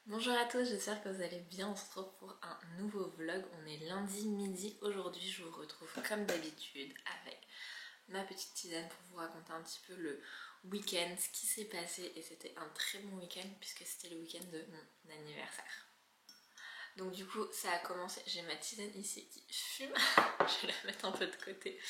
Bonjour à tous, j'espère que vous allez bien. On se retrouve pour un nouveau vlog. On est lundi midi. Aujourd'hui, je vous retrouve comme d'habitude avec ma petite tisane pour vous raconter un petit peu le week-end, ce qui s'est passé. Et c'était un très bon week-end puisque c'était le week-end de mon anniversaire. Donc du coup, ça a commencé. J'ai ma tisane ici qui fume. Je vais la mettre un peu de côté.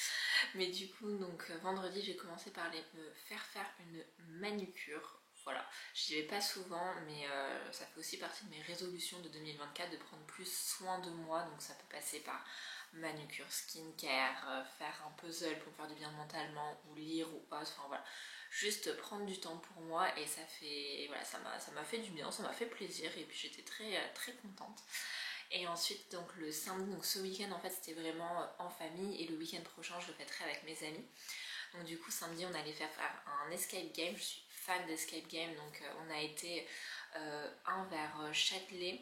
Mais du coup, donc vendredi, j'ai commencé par me faire une manucure. Voilà, j'y vais pas souvent, mais ça fait aussi partie de mes résolutions de 2024 de prendre plus soin de moi. Donc ça peut passer par manucure, skincare, faire un puzzle pour me faire du bien mentalement, ou lire ou autre, enfin voilà. Juste prendre du temps pour moi et ça fait, voilà, ça m'a fait du bien, ça m'a fait plaisir et puis j'étais très contente. Et ensuite donc le samedi, donc ce week-end en fait c'était vraiment en famille et le week-end prochain je le fêterai avec mes amis. Donc du coup samedi on allait faire un escape game, je suis fan d'escape game, donc on a été un vers Châtelet.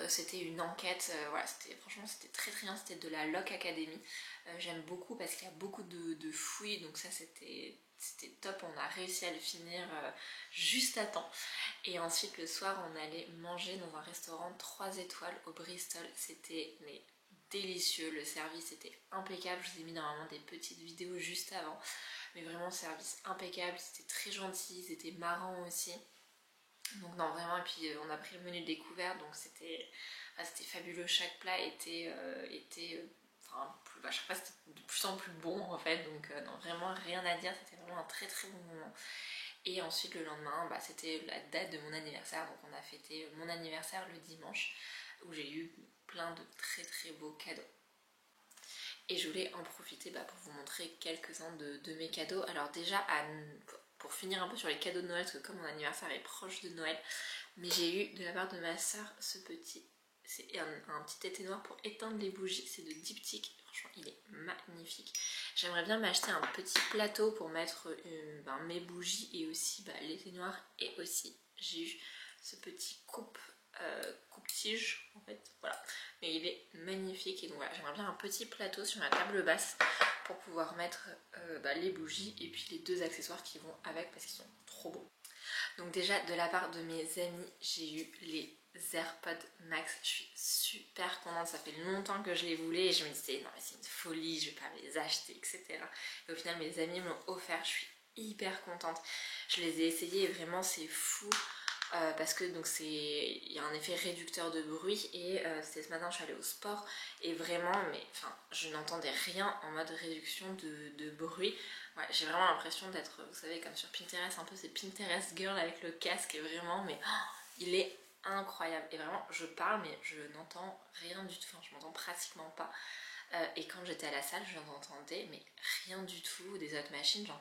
C'était une enquête, voilà, franchement c'était très bien, c'était de la Lock Academy. J'aime beaucoup parce qu'il y a beaucoup de fouilles, donc ça c'était top, on a réussi à le finir juste à temps. Et ensuite le soir on allait manger dans un restaurant 3 étoiles au Bristol, c'était mais délicieux, le service était impeccable, je vous ai mis normalement des petites vidéos juste avant, mais vraiment service impeccable, c'était très gentil, c'était marrant aussi. Donc non vraiment, et puis on a pris le menu découvert, donc c'était fabuleux, chaque plat était enfin à chaque fois c'était de plus en plus bon en fait, donc non vraiment rien à dire, c'était vraiment un très bon moment. Et ensuite le lendemain c'était la date de mon anniversaire, donc on a fêté mon anniversaire le dimanche où j'ai eu plein de très beaux cadeaux. Et je voulais en profiter pour vous montrer quelques-uns de mes cadeaux. Alors déjà, pour finir un peu sur les cadeaux de Noël, parce que comme mon anniversaire est proche de Noël, mais j'ai eu de la part de ma soeur ce petit, c'est un petit éteignoir pour éteindre les bougies, c'est de Diptyque, franchement il est magnifique. J'aimerais bien m'acheter un petit plateau pour mettre mes bougies et aussi l'éteignoir, et aussi j'ai eu ce petit coupe-tige en fait, voilà, mais il est magnifique. Et donc voilà, j'aimerais bien un petit plateau sur ma table basse pour pouvoir mettre les bougies et puis les deux accessoires qui vont avec parce qu'ils sont trop beaux. Donc déjà de la part de mes amis, j'ai eu les AirPods Max, je suis super contente, ça fait longtemps que je les voulais et je me disais non mais c'est une folie, je vais pas les acheter, etc. Et au final mes amis me l'ont offert, je suis hyper contente. Je les ai essayés et vraiment c'est fou. Parce que donc il y a un effet réducteur de bruit et c'était ce matin je suis allée au sport et vraiment je n'entendais rien en mode réduction de bruit. Ouais, j'ai vraiment l'impression d'être, vous savez, comme sur Pinterest, un peu c'est Pinterest girl avec le casque, et vraiment il est incroyable et vraiment je parle mais je n'entends rien du tout, enfin je m'entends pratiquement pas. Et quand j'étais à la salle, je n'entendais mais rien du tout des autres machines. Je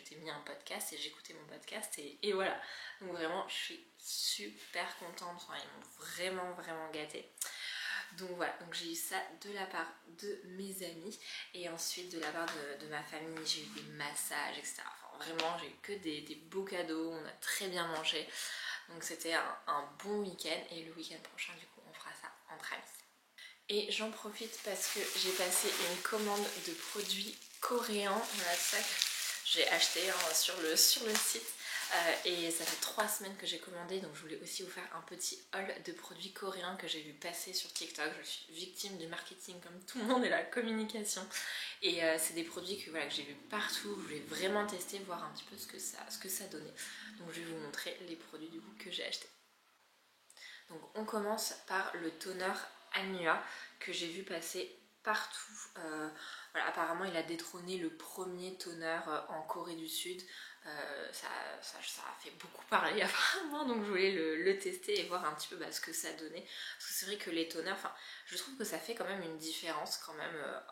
t'ai mis un podcast et j'écoutais mon podcast et voilà. Donc vraiment, je suis super contente. Enfin, ils m'ont vraiment gâtée. Donc voilà, donc j'ai eu ça de la part de mes amis et ensuite de la part de ma famille, j'ai eu des massages, etc. Enfin, vraiment, j'ai eu que des beaux cadeaux. On a très bien mangé. Donc c'était un bon week-end et le week-end prochain, du coup, on fera ça entre amis. Et j'en profite parce que j'ai passé une commande de produits coréens. Voilà ça que j'ai acheté sur le site. Et ça fait 3 semaines que j'ai commandé, donc je voulais aussi vous faire un petit haul de produits coréens que j'ai vu passer sur TikTok. Je suis victime du marketing comme tout le monde et la communication. Et c'est des produits que j'ai vu partout. Je voulais vraiment tester, voir un petit peu ce que ça donnait. Donc je vais vous montrer les produits du coup que j'ai achetés. Donc on commence par le toner Anua que j'ai vu passer partout. Voilà, apparemment il a détrôné le premier toner en Corée du Sud. Ça a fait beaucoup parler apparemment, donc je voulais le tester et voir un petit peu ce que ça donnait. Parce que c'est vrai que les toners, je trouve que ça fait quand même une différence quand même.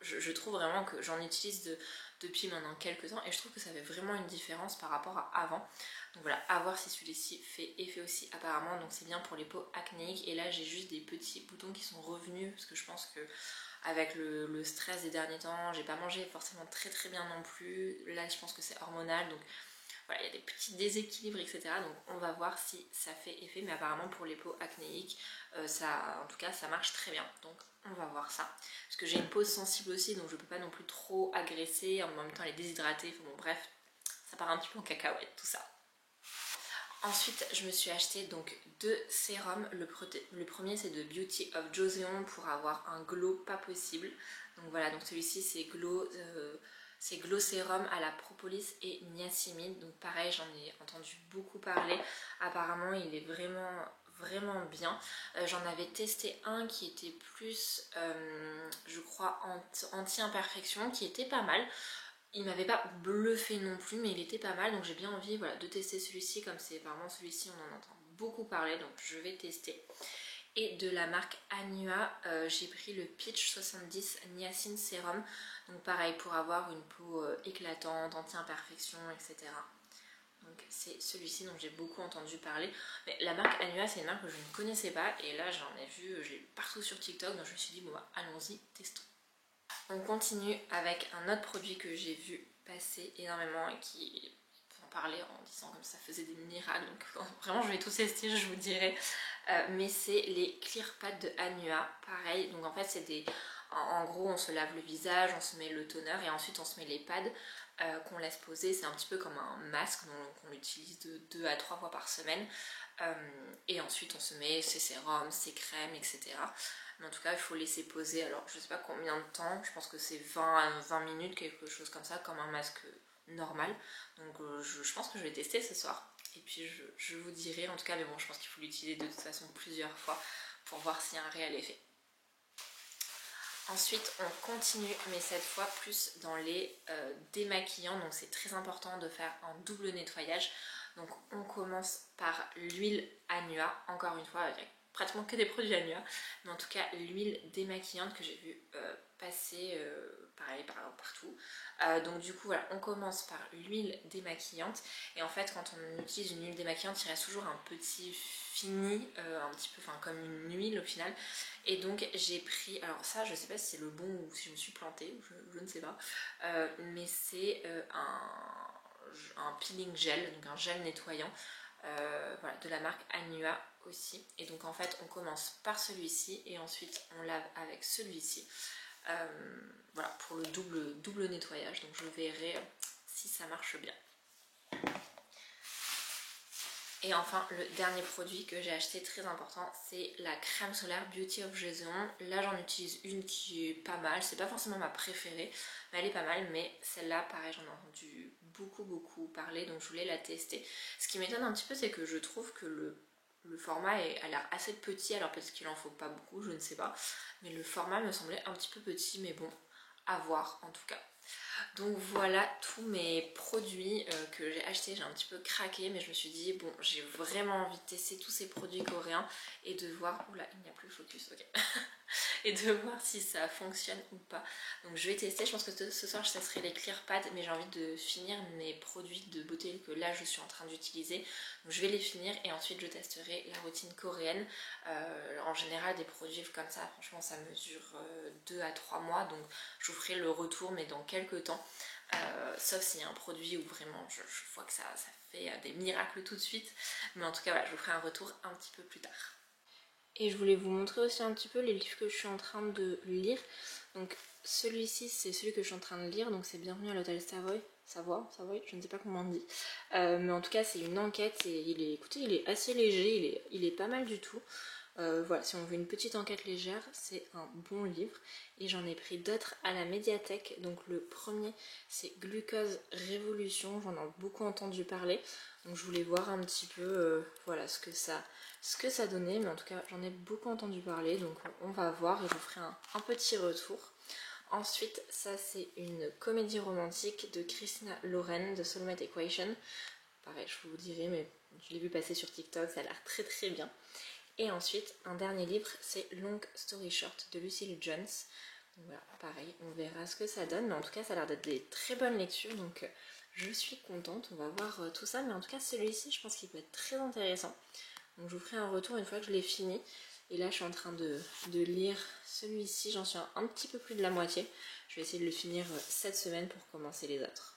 Je trouve vraiment que j'en utilise depuis maintenant quelques temps et je trouve que ça fait vraiment une différence par rapport à avant. Donc voilà, à voir si celui-ci fait effet aussi apparemment. Donc c'est bien pour les peaux acnéiques et là j'ai juste des petits boutons qui sont revenus parce que je pense que avec le stress des derniers temps, j'ai pas mangé forcément très bien non plus. Là je pense que c'est hormonal, donc voilà, il y a des petits déséquilibres, etc. Donc on va voir si ça fait effet, mais apparemment pour les peaux acnéiques, en tout cas ça marche très bien. Donc on va voir ça. Parce que j'ai une peau sensible aussi, donc je peux pas non plus trop agresser, en même temps elle est déshydratée, enfin bon bref, ça part un petit peu en cacahuète tout ça. Ensuite, je me suis acheté donc 2 sérums. Le premier, c'est de Beauty of Joseon pour avoir un glow pas possible. Donc voilà, donc celui-ci c'est Glow Sérum à la propolis et niacinamide. Donc pareil, j'en ai entendu beaucoup parler. Apparemment, il est vraiment bien. J'en avais testé un qui était plus, je crois, anti-imperfection, qui était pas mal. Il m'avait pas bluffé non plus, mais il était pas mal, donc j'ai bien envie, voilà, de tester celui-ci. Comme c'est vraiment celui-ci, on en entend beaucoup parler, donc je vais tester. Et de la marque Anua, j'ai pris le Peach 70 Niacin Serum. Donc pareil, pour avoir une peau éclatante, anti-imperfection, etc. Donc c'est celui-ci dont j'ai beaucoup entendu parler. Mais la marque Anua, c'est une marque que je ne connaissais pas. Et là, j'en ai vu, je l'ai partout sur TikTok. Donc je me suis dit, bon bah, allons-y, testons. On continue avec un autre produit que j'ai vu passer énormément et qui en parlait en disant comme ça faisait des miracles. Donc vraiment, je vais tous tester, je vous dirai. Mais c'est les Clear Pads de Anua. Pareil, donc en fait, c'est des... En gros, on se lave le visage, on se met le toner et ensuite on se met les pads qu'on laisse poser. C'est un petit peu comme un masque qu'on utilise de 2 à 3 fois par semaine. Et ensuite, on se met ses sérums, ses crèmes, etc. Mais en tout cas, il faut laisser poser. Alors, je sais pas combien de temps, je pense que c'est 20 minutes, quelque chose comme ça, comme un masque normal. Donc, je pense que je vais tester ce soir. Et puis, je vous dirai, en tout cas, mais bon, je pense qu'il faut l'utiliser de toute façon plusieurs fois pour voir s'il y a un réel effet. Ensuite, on continue, mais cette fois plus dans les démaquillants. Donc, c'est très important de faire un double nettoyage. Donc, on commence par l'huile Anua, encore une fois, avec pratiquement que des produits Anua, mais en tout cas l'huile démaquillante que j'ai vu passer pareil partout. Donc du coup voilà, on commence par l'huile démaquillante et en fait quand on utilise une huile démaquillante il reste toujours un petit fini, un petit peu comme une huile au final. Et donc j'ai pris, alors ça je sais pas si c'est le bon ou si je me suis plantée, je ne sais pas, mais c'est un peeling gel, donc un gel nettoyant. Voilà, de la marque Anua aussi. Et donc en fait on commence par celui-ci et ensuite on lave avec celui-ci. Voilà, pour le double nettoyage. Donc je verrai si ça marche bien. Et enfin le dernier produit que j'ai acheté très important, c'est la crème solaire Beauty of Joseon. Là j'en utilise une qui est pas mal, c'est pas forcément ma préférée, mais elle est pas mal. Mais celle-là pareil, j'en ai entendu beaucoup parler, donc je voulais la tester. Ce qui m'étonne un petit peu, c'est que je trouve que le format a l'air assez petit, alors peut-être qu'il en faut pas beaucoup, je ne sais pas, mais le format me semblait un petit peu petit, mais bon, à voir en tout cas. Donc voilà tous mes produits que j'ai achetés. J'ai un petit peu craqué, mais je me suis dit bon, j'ai vraiment envie de tester tous ces produits coréens et de voir, oula il n'y a plus le focus, ok, et de voir si ça fonctionne ou pas. Donc je vais tester, je pense que ce soir je testerai les Clear Pads, mais j'ai envie de finir mes produits de beauté que là je suis en train d'utiliser. Donc je vais les finir et ensuite je testerai la routine coréenne. En général des produits comme ça, franchement ça mesure 2 à 3 mois, donc je vous ferai le retour mais dans quelques temps. Sauf s'il y a un produit où vraiment je vois que ça fait des miracles tout de suite. Mais en tout cas voilà, je vous ferai un retour un petit peu plus tard. Et je voulais vous montrer aussi un petit peu les livres que je suis en train de lire. Donc celui-ci c'est celui que je suis en train de lire, donc c'est Bienvenue à l'hôtel Savoy, je ne sais pas comment on dit. Mais en tout cas c'est une enquête et écoutez, il est assez léger, il est pas mal du tout. Voilà, si on veut une petite enquête légère, c'est un bon livre. Et j'en ai pris d'autres à la médiathèque. Donc le premier, c'est Glucose Révolution. J'en ai beaucoup entendu parler. Donc je voulais voir un petit peu voilà, ce que ça donnait. Mais en tout cas, j'en ai beaucoup entendu parler. Donc on va voir et je vous ferai un petit retour. Ensuite, ça c'est une comédie romantique de Christina Loren de Soulmate Equation. Pareil, je vous dirai, mais je l'ai vu passer sur TikTok, ça a l'air très bien. Et ensuite, un dernier livre, c'est Long Story Short de Lucille Jones. Donc voilà, pareil, on verra ce que ça donne. Mais en tout cas, ça a l'air d'être des très bonnes lectures. Donc je suis contente, on va voir tout ça. Mais en tout cas, celui-ci, je pense qu'il peut être très intéressant. Donc je vous ferai un retour une fois que je l'ai fini. Et là, je suis en train de lire celui-ci. J'en suis un petit peu plus de la moitié. Je vais essayer de le finir cette semaine pour commencer les autres.